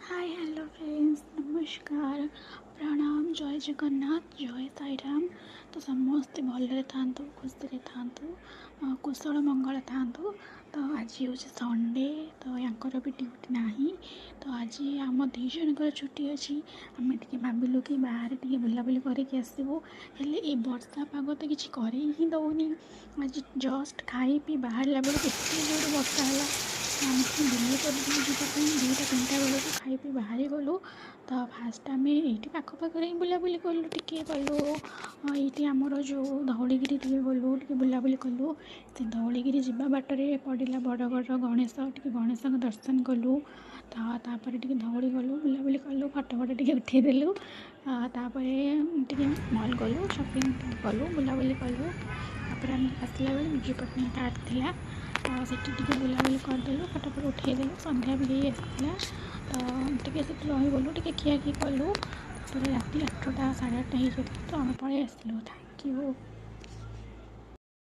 Hi hello friends नमस्कार प्रणाम जय जगन्नाथ जय साईराम। तो समस्ते भलरे थांतु खुशी थांतु कुशल मंगल थांतु। तो आज हूँ संडे तो यांकर भी ड्यूटी नहीं। तो आज आम दी जनकर छुट्टी अच्छी आम टे भाविलु कि बाहर टे बुलाबुली करके आसबू हेले ये वर्षा पाग तो किसी कर ही दौनी। आज जस्ट खाई पी बाहर बेलू एत जोर वर्षा है आम बुले कर जावाई 2टा 3टा बेलू खाई पी बाहरी गलु। तो फास्ट आम ये पाखपाखे बुलाबुली कलु टे गलु ये आमर जो धौलीगिरी टे गलु टे बुलाबुली कलु। से धौलीगिरी जावा बाटर पड़ा बड़गड़ गणेश टे गणेश दर्शन कलु। तापर टे धौली गलु बुलाबुली कलु फटो फट टे उठेदेलु। टे मॉल गलु शॉपिंग कलु बुलाबुली कलु। तापर आम आसला बेले विजयपट्टनक आर्ट थिला से बुलाबुली करदेलु फटोफट उठेदेलु संध्या भी आसाला। तो टे रहीगलु टे खियाखी कलु। राति 8टा 8:30 हो तो आम पलि आसलु। Thank you.